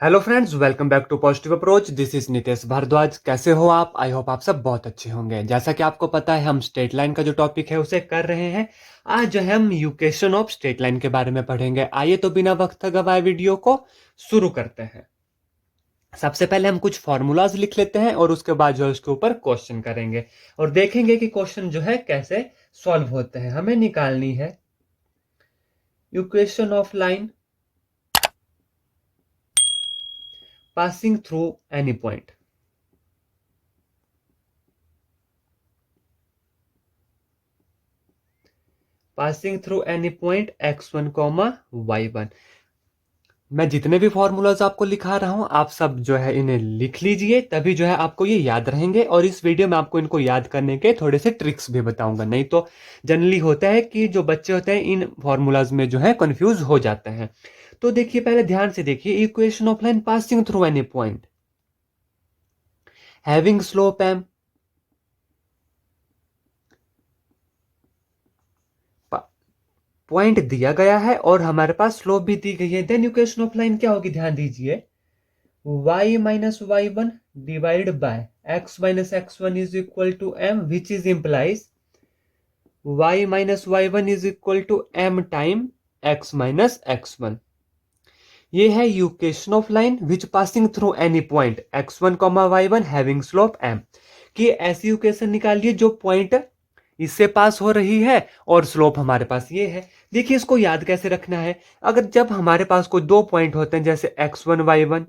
Hello friends, welcome back to positive approach. This is Nitesh Bharadwaj. कैसे हो आप? आई होप आप सब बहुत अच्छे होंगे। जैसा कि आपको पता है, हम स्ट्रेट लाइन का जो टॉपिक है उसे कर रहे हैं। आज जो है हम यूकेशन ऑफ स्ट्रेट लाइन के बारे में पढ़ेंगे। आइए तो बिना वक्त गवाए वीडियो को शुरू करते हैं। सबसे पहले हम कुछ फॉर्मूलाज लिख लेते हैं और उसके बाद जो है उसके ऊपर क्वेश्चन करेंगे और देखेंगे कि क्वेश्चन जो है कैसे सॉल्व होते हैं। हमें निकालनी है equation of line passing through any point. Passing through any point x1, y1। मैं जितने भी फॉर्मूलाज आपको लिखा रहा हूं, आप सब जो है इन्हें लिख लीजिए, तभी जो है आपको ये याद रहेंगे। और इस वीडियो में आपको इनको याद करने के थोड़े से ट्रिक्स भी बताऊंगा। नहीं तो जनरली होता है कि जो बच्चे होते हैं इन फॉर्मूलाज में जो है कंफ्यूज हो जाते हैं। तो देखिए, पहले ध्यान से देखिए, equation of line passing through any point having slope m, point दिया गया है और हमारे पास स्लोप भी दी गई है। देन इक्वेशन ऑफ लाइन क्या होगी, ध्यान दीजिए, y minus y1 divided by x minus x1 is equal to m, which is implies y minus y1 is equal to m time x minus x1। ये है equation of line which passing through any point x1, y1 having slope m कि ऐसी equation निकालिए जो point इससे पास हो रही है और स्लोप हमारे पास ये है। देखिए, इसको याद कैसे रखना है। अगर जब हमारे पास कोई दो पॉइंट होते हैं, जैसे x1 y1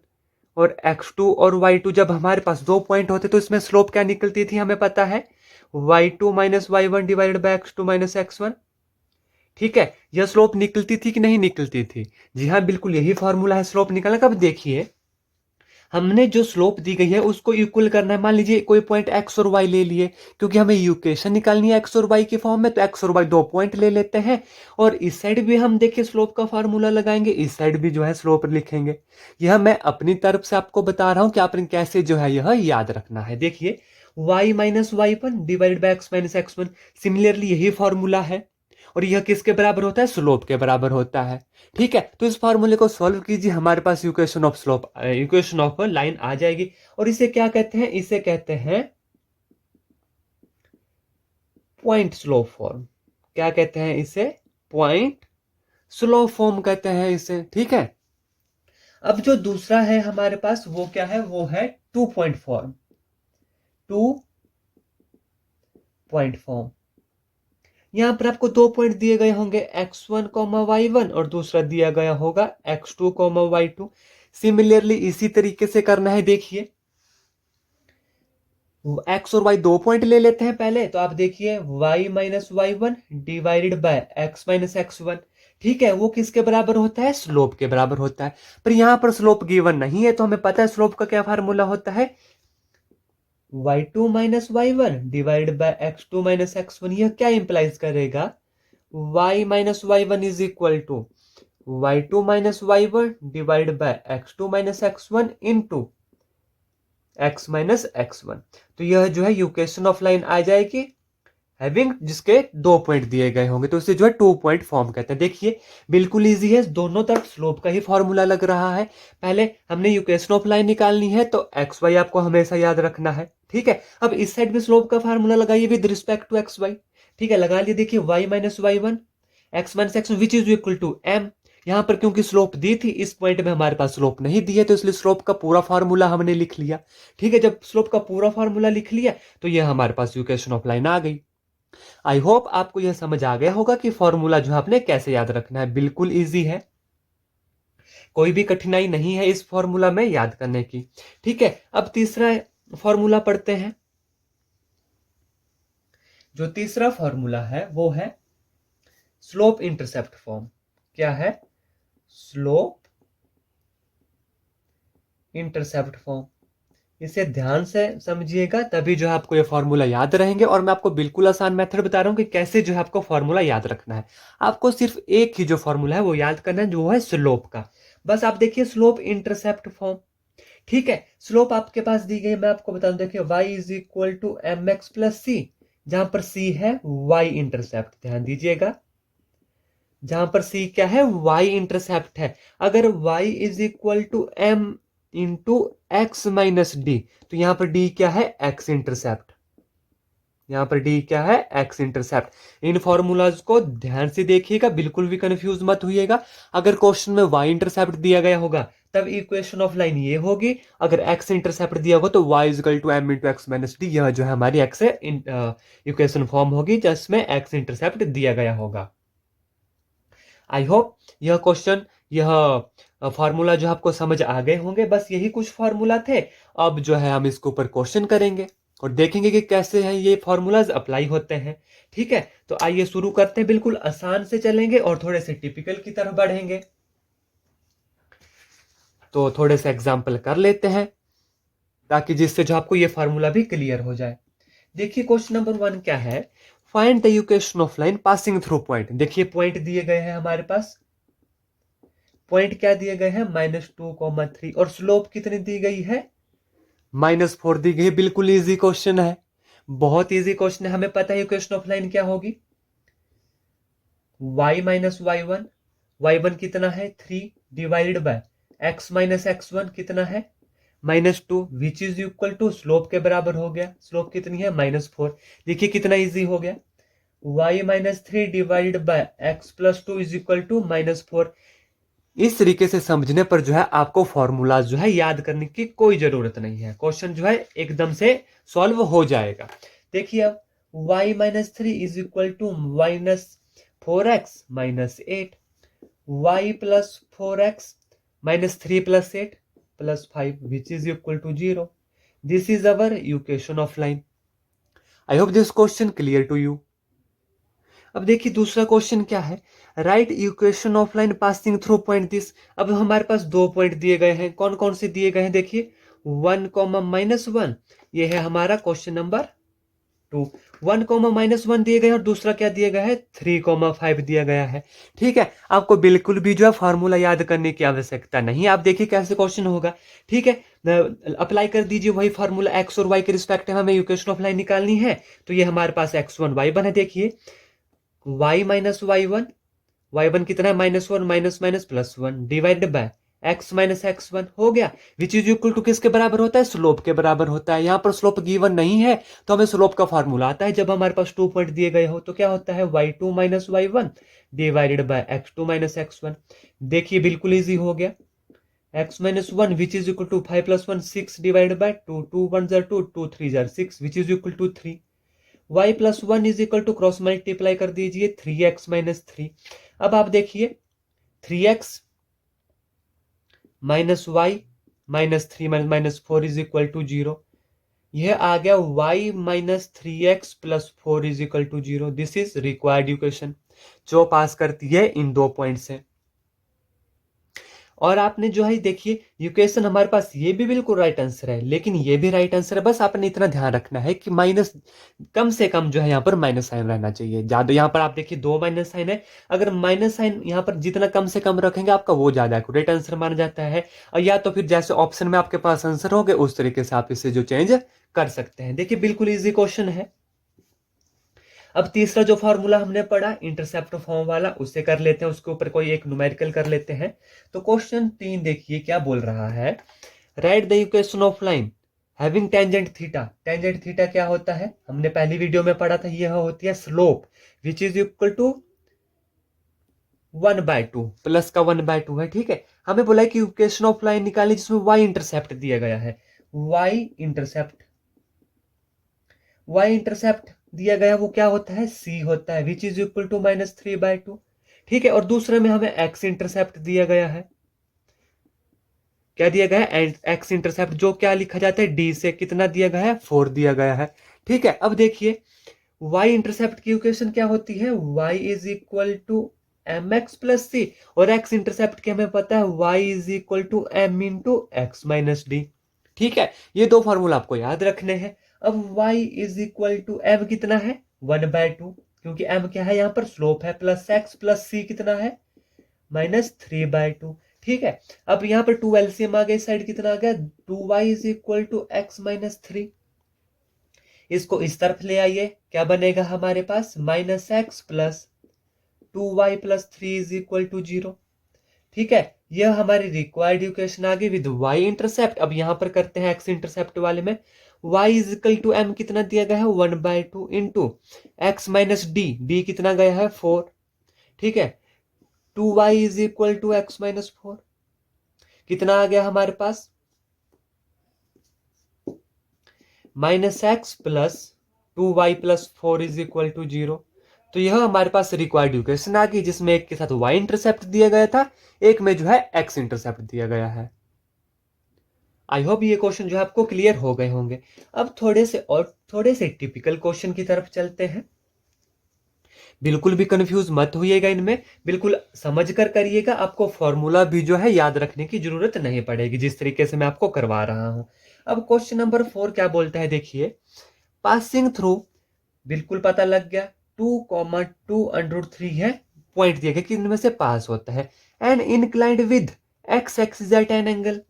और x2 और y2, जब हमारे पास दो पॉइंट होते तो इसमें स्लोप क्या निकलती थी हमें पता है, y2 minus y1 divided by x2 minus x1। ठीक है, यह स्लोप निकलती थी कि नहीं निकलती थी? जी हाँ, बिल्कुल यही फॉर्मूला है स्लोप निकालने का। अब देखिए, हमने जो स्लोप दी गई है उसको इक्वल करना है। मान लीजिए कोई पॉइंट x और y ले लिए, क्योंकि हमें इक्वेशन निकालनी है x और y के फॉर्म में, तो x और y दो पॉइंट ले लेते हैं। और इस साइड भी हम देखिए स्लोप का फार्मूला लगाएंगे, इस साइड भी जो है स्लोप लिखेंगे। यह मैं अपनी तरफ से आपको बता रहा हूं कि आपने कैसे जो है यह याद रखना है। देखिए, y minus y1 divide by x minus x1, similarly यही फॉर्मूला है और यह किसके बराबर होता है? स्लोप के बराबर होता है। ठीक है, तो इस फॉर्मूले को सॉल्व कीजिए, हमारे पास equation of slope, equation of line आ जाएगी। और इसे क्या कहते हैं? इसे कहते हैं पॉइंट स्लोप फॉर्म। क्या कहते हैं इसे? पॉइंट स्लोप फॉर्म कहते हैं इसे। ठीक है, अब जो दूसरा है हमारे पास वो क्या है? वो है two point form. Two point form, यहां पर आपको दो पॉइंट दिए गए होंगे, x1, y1, और दूसरा दिया गया होगा x2, y2। सिमिलरली इसी तरीके से करना है। देखिए, x और y दो पॉइंट ले लेते हैं पहले, तो आप देखिए y minus y1 divided by x minus x1। ठीक है, वो किसके बराबर होता है? स्लोप के बराबर होता है। पर यहां पर स्लोप गिवन नहीं है, तो हमें पता है स्लोप का क्या फार्मूला होता है, y2 minus y1 divided by x2 minus x1। यह क्या इंप्लाइज करेगा? y minus y1 is equal to y2 minus y1 divided by x2 minus x1 into x minus x1। तो यह जो है इक्वेशन ऑफ लाइन आ जाएगी हैविंग, जिसके दो पॉइंट दिए गए होंगे, तो इसे जो है टू पॉइंट फॉर्म कहते हैं। देखिए, बिल्कुल इजी है, दोनों तरफ स्लोप का ही फॉर्मूला लग रहा है। पहले हमने इक्वेशन ऑफ लाइन निकालनी है, तो एक्स वाई आपको हमेशा याद रखना है। ठीक है, अब इस साइड भी स्लोप का फार्मूला लगाइए with respect to X Y. ठीक है, लगा लिए। देखिए, Y minus Y one X minus X which is equal to M. यहां पर क्योंकि स्लोप दी थी, इस पॉइंट में हमारे पास स्लोप नहीं दी है, तो इसलिए स्लोप का पूरा फार्मूला हमने लिख लिया। ठीक है, जब स्लोप का पूरा फार्मूला लिख लिया, तो यह हमारे पास इक्वेशन ऑफ लाइन आ गई। आई होप आपको यह समझ आ गया होगा कि फॉर्मूला जो आपने कैसे याद रखना है। बिल्कुल इजी है, कोई भी कठिनाई नहीं है इस फॉर्मूला में याद करने की। ठीक है, अब तीसरा फॉर्मूला पढ़ते हैं। जो तीसरा फॉर्मूला है वो है स्लोप इंटरसेप्ट फॉर्म। क्या है? Slope intercept form. इसे ध्यान से समझिएगा, तभी जो है आपको ये फॉर्मूला याद रहेंगे। और मैं आपको बिल्कुल आसान मेथड बता रहा हूं कि कैसे जो है आपको फॉर्मूला याद रखना है। आपको सिर्फ एक ही जो फॉर्मूला है वो याद करना है, जो है स्लोप का। बस आप देखिए, स्लोप इंटरसेप्ट फॉर्म। ठीक है, स्लोप आपके पास दी गई, मैं आपको बता दूं। देखिए, y is equal to M X plus C, जहां पर c है y इंटरसेप्ट। ध्यान दीजिएगा, जहां पर c क्या है? y इंटरसेप्ट है। अगर y is equal to M into X minus D. तो यहां पर डी क्या है, एक्स इंटरसेप्ट। यहां पर डी क्या है, एक्स इंटरसेप्ट। इन फॉर्मूलाज को ध्यान से देखिएगा, बिल्कुल भी कंफ्यूज मत होइएगा। अगर क्वेश्चन में वाई इंटरसेप्ट दिया गया होगा तब इक्वेशन ऑफ लाइन ये होगी, अगर एक्स इंटरसेप्ट दिया होगा तो y is equal to M into X minus D, यह जो है हमारी एक्स इक्वेशन फॉर्म होगी जिसमें एक्स इंटरसेप्ट दिया गया होगा। आई होप यह क्वेश्चन, यह फॉर्मूला जो आपको समझ आ गए होंगे। बस यही कुछ फॉर्मूला थे। अब जो है हम इसके ऊपर क्वेश्चन करेंगे और देखेंगे कि कैसे हैं ये फॉर्मूलाज अप्लाई होते हैं। ठीक है, तो आइए शुरू करते हैं। बिल्कुल आसान से चलेंगे और थोड़े से टिपिकल की तरफ बढ़ेंगे। तो थोड़े से एग्जाम्पल कर लेते हैं ताकि जिससे जो आपको ये फॉर्मूला भी क्लियर हो जाए। देखिए क्वेश्चन नंबर 1 क्या है, find the equation of line passing through point. देखिए पॉइंट दिए गए हैं हमारे पास, पॉइंट क्या दिए गए हैं, -2, 3, और स्लोप कितनी दी गई है, -4 दी गई है। बिल्कुल इजी क्वेश्चन है, बहुत इजी क्वेश्चन है। हमें पता है इक्वेशन ऑफ लाइन क्या होगी, y minus Y one, y1 कितना है 3 divided by x minus x1 कितना है -2, which is equal to slope के बराबर हो गया। स्लोप कितनी है, -4। देखिए कितना इजी हो गया, y minus 3 divided by x plus 2 is equal to -4। इस तरीके से समझने पर जो है आपको फॉर्मूलाज जो है याद करने की कोई जरूरत नहीं है, क्वेश्चन जो है एकदम से सॉल्व हो जाएगा। देखिए अब y minus 3 is equal to -4x minus 8, y plus 4x minus 3 plus 8 plus 5 which is equal to 0। This is our equation of line. I hope this question clear to you. अब देखिए दूसरा question क्या है, write equation of line passing through point this. अब हमारे पास दो point दिए गए हैं, कौन कौन से दिए गए हैं, देखिए 1, -1, ये है हमारा क्वेश्चन नंबर 2। 1, -1 दिए गए और दूसरा क्या दिया गया है, 3, 5 दिया गया है। ठीक है, आपको बिल्कुल भी जो है फॉर्मूला याद करने की आवश्यकता नहीं। आप देखिए कैसे क्वेश्चन होगा। ठीक है, अप्लाई कर दीजिए वही फॉर्मूला, एक्स और वाई के रिस्पेक्ट में हमें इक्वेशन ऑफ लाइन निकालनी है। तो ये हमारे पास x1 y1 है। देखिए y माइनस वाई वन कितना है, -1 minus minus +1 divided by x minus x1 हो गया, विच इज इक्वल टू किसके बराबर होता है, स्लोप के बराबर होता है। यहाँ पर स्लोप गिवन नहीं है तो हमें स्लोप का फॉर्मूला आता है। जब हमारे पास 2 पॉइंट दिए गए हो तो क्या होता है, y2 minus y1 divided by x2 minus x1। देखिए बिल्कुल इजी हो गया, x minus 1 which is equal to 5 + 1 6 divided by 2, 2 1 2, 2 3 6 which is equal to 3। y plus 1 is equal to cross multiply कर दीजिए 3x माइनस 3। अब आप देखिए 3x minus Y minus 3 minus 4 is equal to 0। यह आ गया y minus 3x plus 4 is equal to 0। This is required equation जो पास करती है इन दो पॉइंट से। और आपने जो है देखिए इक्वेशन हमारे पास ये भी बिल्कुल राइट आंसर है, लेकिन ये भी राइट आंसर है। बस आपने इतना ध्यान रखना है कि माइनस कम से कम जो है यहाँ पर माइनस साइन रहना चाहिए। ज्यादा यहाँ पर आप देखिए 2 माइनस साइन है, अगर माइनस साइन यहाँ पर जितना कम से कम रखेंगे आपका वो ज्यादा एक्यूरेट आंसर माना जाता है। और या तो फिर जैसे ऑप्शन में आपके पास आंसर होंगे उस तरीके से आप इसे जो चेंज कर सकते हैं। देखिए बिल्कुल इजी क्वेश्चन है। अब तीसरा जो फॉर्मूला हमने पढ़ा इंटरसेप्ट फॉर्म वाला, उससे कर लेते हैं, उसके ऊपर कोई एक न्यूमेरिकल कर लेते हैं। तो क्वेश्चन 3 देखिए क्या बोल रहा है, right the equation of line having tangent theta. Tangent theta क्या होता है, हमने पहली वीडियो में पढ़ा था, यह होती है slope which is equal to 1/2, plus का 1/2 है। ठीक है, हमें बोला है कि इक्वेशन ऑफ लाइन निकालनी जिसमें वाई इंटरसेप्ट दिया गया है। वाई इंटरसेप्ट, वाई इंटरसेप्ट दिया गया वो क्या होता है, सी होता है, विच इज इक्वल टू -3/2। ठीक है, और दूसरे में हमें एक्स इंटरसेप्ट दिया गया है। क्या दिया गया है, एक्स इंटरसेप्ट, जो क्या लिखा जाता है, डी से कितना दिया गया है, 4 दिया गया है। ठीक है, अब देखिए वाई इंटरसेप्ट की इक्वेशन क्या होती है, Y is equal to M X plus C, और एक्स इंटरसेप्ट की हमें पता है Y is equal to M into X minus D. ठीक है, ये दो फॉर्मूला आपको याद रखने हैं। अब y is equal to M कितना है, 1/2, क्योंकि m क्या है यहाँ पर स्लोप है, प्लस x प्लस c कितना है, -3/2। ठीक है, अब यहाँ पर 2 एलसीएम आ गया, इस साइड कितना आ गया, 2y is equal to x minus 3। इसको इस तरफ ले आइए, क्या बनेगा हमारे पास, -x plus 2y plus 3 is equal to 0। ठीक है, यह हमारी रिक्वायर्ड इक्वेशन आ गई विद वाई इंटरसेप्ट। अब यहां पर करते हैं एक्स इंटरसेप्ट वाले में। y is equal to m कितना दिया गया है 1/2 इंटू एक्स माइनस डी कितना गया है 4। ठीक है, 2y is equal to X minus 4 कितना आ गया हमारे पास -x plus 2y plus 4 is equal to 0। तो यह हमारे पास रिक्वायर्ड इक्वेशन आ गई जिसमें एक के साथ y इंटरसेप्ट दिया गया था, एक में जो है x इंटरसेप्ट दिया गया है। आई होप ये क्वेश्चन जो है आपको क्लियर हो गए होंगे। अब थोड़े से टिपिकल क्वेश्चन की तरफ चलते हैं। बिल्कुल भी कंफ्यूज मत होइएगा इनमें, बिल्कुल समझ कर करिएगा। आपको फॉर्मूला भी जो है याद रखने की जरूरत नहीं पड़ेगी जिस तरीके से मैं आपको करवा रहा हूं। अब क्वेश्चन नंबर 4 क्या बोलता है देखिए, पासिंग थ्रू, बिल्कुल पता लग गया 2,2√3 है, पॉइंट दिया गया कि इनमें से पास होता है। And inclined with x axis eight an angle,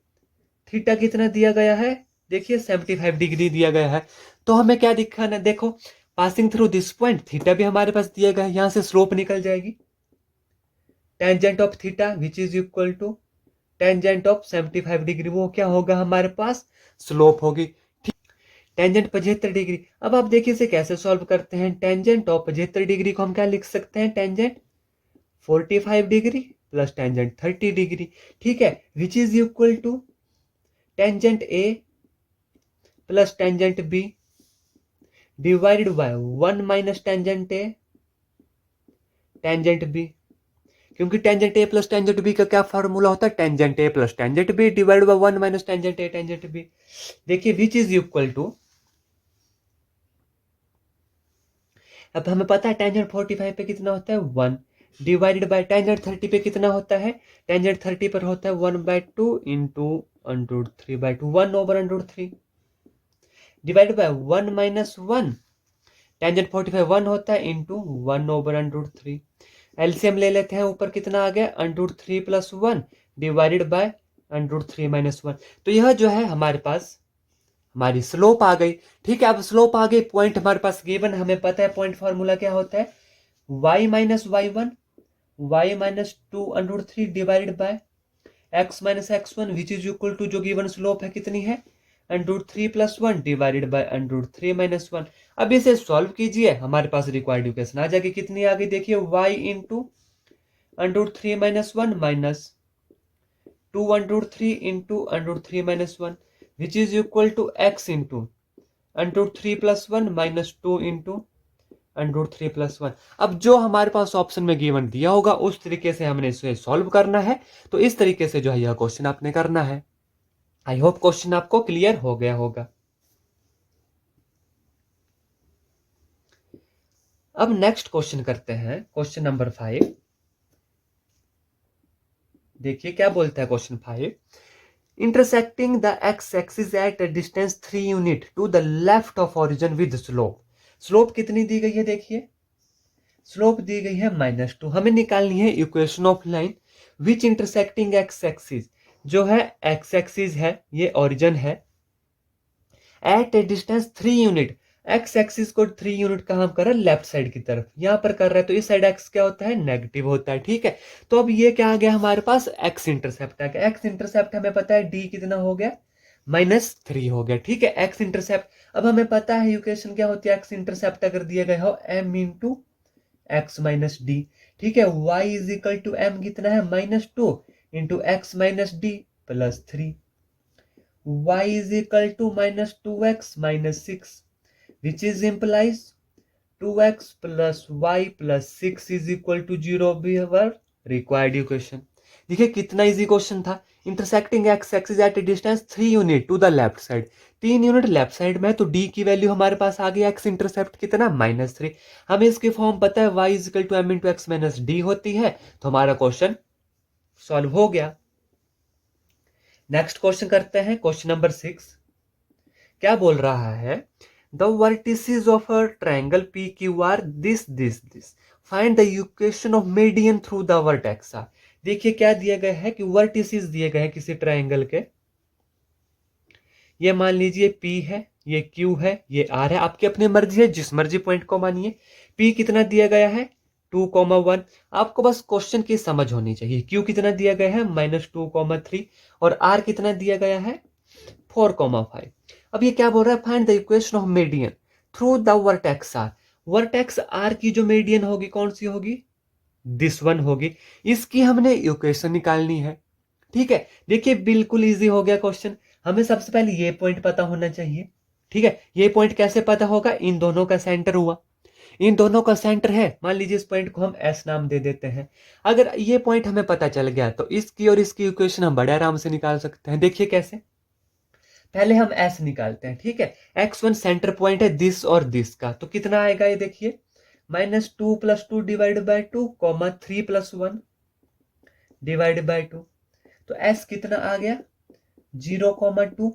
theta कितना दिया गया है देखिए 75 डिग्री दिया गया है। तो हमें क्या दिखाना है, देखो passing through this point, theta भी हमारे पास दिया गया है, यहां से स्लोप निकल जाएगी tangent of theta which is equal to tangent of 75 degree, वो क्या होगा हमारे पास स्लोप होगी। Tangent 75 degree. अब आप देखिए इसे कैसे सॉल्व करते हैं, टेंजेंट ऑफ 75 डिग्री को हम क्या लिख सकते हैं, tangent 45 degree plus tangent 30 degree. ठीक है, which is equal to tangent A plus tangent B divided by 1 minus tangent A tangent B. क्योंकि tangent A plus tangent B का क्या फॉर्मूला होता है, tangent A plus tangent B divide by 1 minus tangent A tangent B. देखिए which is equal to, अब हमें पता है टेंजेंट 45 पे कितना होता है 1 डिवाइडेड बाय टेंजेंट 30 पे कितना होता है, टेंजेंट 30 पर होता है 1/2 into √3/2 1/√3 divided by 1 minus 1, tangent 45 1 होता है इंटू 1/√3। एलसीएम ले लेते हैं, ऊपर कितना आ गया √3 प्लस 1 डिवाइडेड बाय √3 माइनस 1। तो यह जो है हमारे पास हमारी स्लोप आ गई। ठीक है, अब स्लोप आ गई, पॉइंट हमारे पास गिवन, हमें पता है पॉइंट फॉर्मूला क्या होता है, y minus y1 y minus 2√3 divided by x minus x1 which is equal to जो गिवन स्लोप है कितनी है √3 प्लस 1 डिवाइडेड बाय √3 माइनस 1। अब इसे सॉल्व कीजिए, हमारे पास रिक्वायर्ड इक्वेशन आ जाएगी, कितनी आ गई देखिए y into √3 minus 1 minus 2√3 into √3 minus 1 which is equal to x into √3 plus 1 minus 2 into √3 plus 1। अब जो हमारे पास ऑप्शन में गिवन दिया होगा उस तरीके से हमने इसे सॉल्व करना है। तो इस तरीके से जो है यह क्वेश्चन आपने करना है। आई होप क्वेश्चन आपको क्लियर हो गया होगा। अब नेक्स्ट क्वेश्चन करते हैं, क्वेश्चन नंबर 5। देखिए क्या बोलता है question 5, intersecting the x-axis at a distance 3 unit to the left of origin with slope। Slope कितनी दी गई है देखिए, स्लोप दी गई है -2। हमें निकालनी है equation of line which intersecting X axis, जो है एक्स एक्सिस है ये ओरिजिन है, at a distance 3 unit, X axis को 3 यूनिट का हम कर रहे हैं लेफ्ट साइड की तरफ, यहां पर कर रहे हैं तो इस साइड एक्स क्या होता है नेगेटिव होता है। ठीक है, तो अब ये क्या आ गया हमारे पास एक्स इंटरसेप्ट आ गया। एक्स इंटरसेप्ट हमें पता है डी कितना हो गया -3 हो गया। ठीक है, एक्स इंटरसेप्ट, अब हमें पता है इक्वेशन क्या होती है एक्स इंटरसेप्ट अगर दिया गया हो m into X minus D. ठीक है, y is equal to m कितना है -2 into X minus D plus 3, y is equal to -2x minus 6 which is implies 2x plus y plus 6 is equal to 0 भी our required equation। देखिए कितना easy question था, intersecting X axis at a distance 3 unit to the left side, 3 unit left side में, तो D की value हमारे पास आ गई x intercept कितना -3। हमें इसकी फॉर्म पता है y is equal to m into X minus D होती है, तो हमारा क्वेश्चन सॉल्व हो गया। नेक्स्ट क्वेश्चन करते हैं, क्वेश्चन नंबर 6। क्या बोल रहा है, the vertices of a triangle P Q R this find the equation of median through the vertex R. देखिए क्या दिया गया है कि वर्टिसेस दिए गए हैं किसी ट्रायंगल के, ये मान लीजिए P है, ये Q है, ये R है, आपकी अपनी मर्जी है जिस मर्जी पॉइंट को मानिए। P कितना दिया गया है 2,1। आपको बस क्वेश्चन की समझ होनी चाहिए। क्यू कितना दिया गया है -2,3 और आर कितना दिया गया है 4,5। अब ये क्या बोल रहा है, find the equation of median through the vertex R. Vertex R की जो मीडियन होगी कौन सी होगी, दिस वन होगी। इसकी हमने इक्वेशन निकालनी है। ठीक है, देखिए बिल्कुल इजी हो गया क्वेश्चन। हमें सबसे पहले ये पॉइंट पता होना चाहिए। ठीक है, ये पॉइंट कैसे पता होगा, इन दोनों का सेंटर हुआ, इन दोनों का सेंटर है, मान लीजिए इस पॉइंट को हम एस नाम दे देते हैं। अगर ये पॉइंट हमें पता चल गया तो इसकी और इसकी इक्वेशन हम बड़े आराम से निकाल सकते हैं। देखिए कैसे, पहले हम एस निकालते हैं। ठीक है, x1 सेंटर पॉइंट है दिस और दिस का, तो कितना आएगा ये देखिए, -2 + 2 डिवाइड बाय 2, 3 + 1 डिवाइड बाय 2। तो s कितना आ गया 0,2।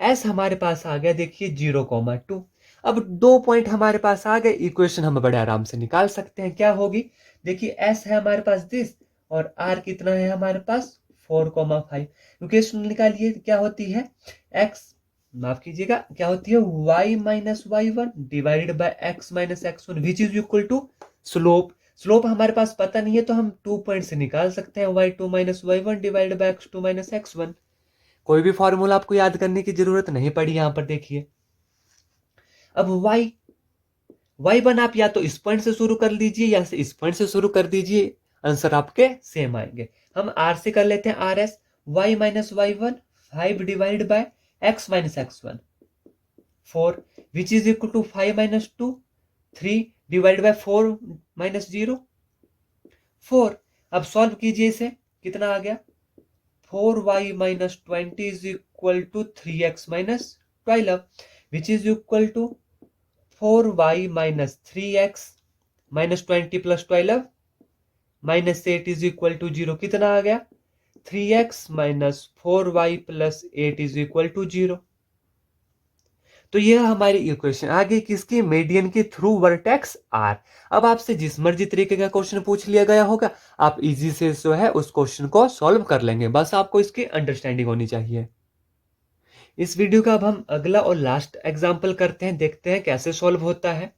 s हमारे पास आ गया देखिए 0,2। अब 2 पॉइंट हमारे पास आ गए, इक्वेशन हम बड़े आराम से निकाल सकते हैं। क्या होगी, देखिए s है हमारे पास दिस और r कितना है हमारे पास 4,5। इक्वेशन निकालिए, क्या होती है x, माफ कीजिएगा, क्या होती है y - y1 divided by x - x1 which is equal to slope. Slope हमारे पास पता नहीं है तो हम 2 पॉइंट से निकाल सकते हैं, y2 - y1 divided by x2 - x1। कोई भी फॉर्मूला आपको याद करने की जरूरत नहीं पड़ी यहां पर। देखिए अब y1 आप या तो इस पॉइंट से शुरू कर लीजिए या इस पॉइंट से शुरू कर दीजिए, आंसर आपके सेम आएंगे। हम r से कर लेते हैं rs, y - y1 5 divide by x - x1 4 which is equal to 5 - 2 3 divide by 4 - 0 4। अब सॉल्व कीजिए इसे, कितना आ गया 4y - 20 is equal to 3x - 12 which is equal to 4y - 3x - 20 + 12 -8 is equal to 0। कितना आ गया 3x - 4y + 8 is equal to 0। तो यह हमारी इक्वेशन आ गई किसकी, मीडियन की थ्रू वर्टेक्स आर। अब आपसे जिस मर्जी तरीके का क्वेश्चन पूछ लिया गया होगा, आप इजी से जो है उस क्वेश्चन को सॉल्व कर लेंगे, बस आपको इसकी अंडरस्टैंडिंग होनी चाहिए। इस वीडियो का अब हम अगला और लास्ट एग्जाम्पल करते हैं, देखते हैं कैसे सॉल्व होता है।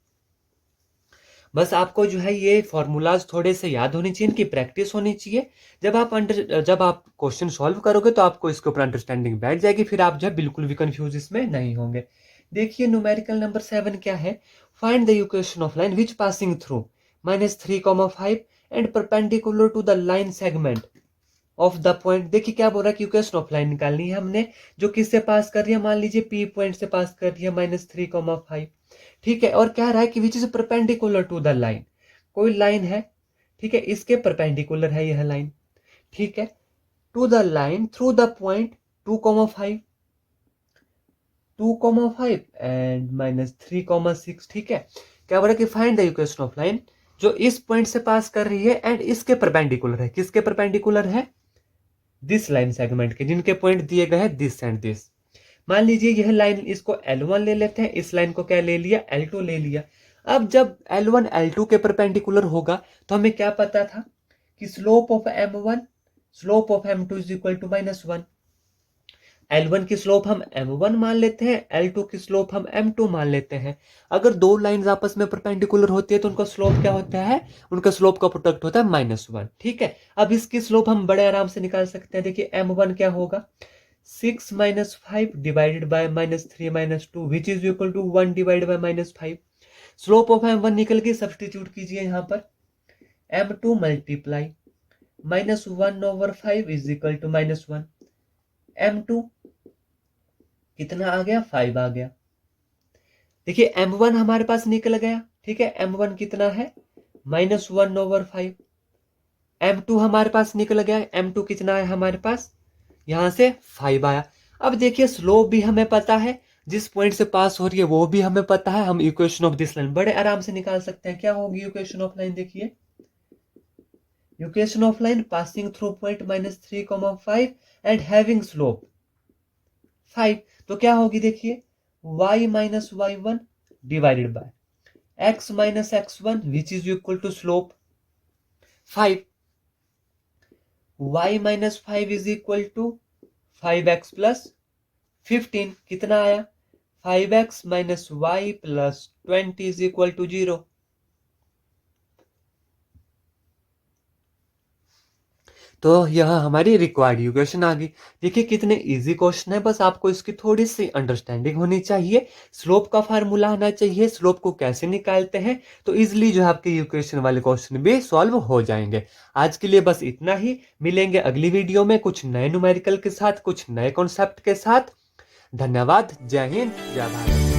बस आपको जो है ये फॉर्मूलाज थोड़े से याद होनी चाहिए, इनकी प्रैक्टिस होनी चाहिए। जब आप क्वेश्चन सॉल्व करोगे तो आपको इसके ऊपर अंडरस्टैंडिंग बैठ जाएगी, फिर आप जो है बिल्कुल भी कंफ्यूज इसमें नहीं होंगे। देखिए न्यूमेरिकल नंबर 7 क्या है, find the equation of line which passing through -3,5 and perpendicular to the line segment of the point. देखिए क्या बोल रहा है कि इक्वेशन ऑफ लाइन निकालनी है हमने, जो किससे पास कर रही है, मान लीजिए पी पॉइंट से पास कर रही है -3,5। ठीक है, और कह रहा है कि which is perpendicular to the line, कोई लाइन है, ठीक है, इसके परपेंडिकुलर है यह लाइन। ठीक है, to the line through the point 2,5 and -3,6। ठीक है, क्या बोल रहा है कि find the equation of line जो इस पॉइंट से पास कर रही है एंड इसके परपेंडिकुलर है। किसके परपेंडिकुलर है, दिस लाइन सेगमेंट के, जिनके पॉइंट दिए गए हैं दिस एंड दिस। मान लीजिए यह लाइन, इसको L1 ले लेते हैं, इस लाइन को क्या ले लिया L2 ले लिया। अब जब L1 L2 के परपेंडिकुलर होगा तो हमें क्या पता था कि slope of M1 slope of M2 is equal to -1। L1 की स्लोप हम M1 मान लेते हैं, L2 की स्लोप हम M2 मान लेते हैं। अगर दो लाइंस आपस में परपेंडिकुलर होती है तो उनका स्लोप क्या होता है, उनका स्लोप का प्रोडक्ट होता है -1। ठीक है, अब इसकी स्लोप हम बड़े आराम से निकाल सकते हैं। देखिए M1 क्या होगा 6 - 5 divided by -3 - 2 which is equal to 1 divide by -5। Slope of M1 निकल गई, सब्सटीट्यूट कीजिए यहाँ पर, M2 multiply -1/5 is equal to -1। M2 कितना आ गया 5 आ गया। देखिए M1 हमारे पास निकल गया। ठीक है, M1 कितना है -1/5। M2 हमारे पास निकल गया, M2 कितना है हमारे पास, यहां से 5 आया। अब देखिए स्लोप भी हमें पता है, जिस पॉइंट से पास हो रही है वो भी हमें पता है, हम इक्वेशन ऑफ दिस लाइन बड़े आराम से निकाल सकते हैं। क्या होगी इक्वेशन ऑफ लाइन, देखिए equation of line passing through point -3,5 and having slope 5, तो क्या होगी देखिए y - y1 divided by x - x1 which is equal to slope 5। y - 5 is equal to 5x + 15, कितना आया 5x - y + 20 is equal to 0। तो यह हमारी रिक्वायर्ड इक्वेशन आ गई। देखिए कितने इजी क्वेश्चन है, बस आपको इसकी थोड़ी सी अंडरस्टैंडिंग होनी चाहिए, स्लोप का फार्मूला आना चाहिए, स्लोप को कैसे निकालते हैं, तो इजिली जो है आपके इक्वेशन वाले क्वेश्चन भी सॉल्व हो जाएंगे। आज के लिए बस इतना ही, मिलेंगे अगली वीडियो में कुछ नए न्यूमेरिकल के साथ, कुछ नए कॉन्सेप्ट के साथ। धन्यवाद। जय हिंद, जय भारत।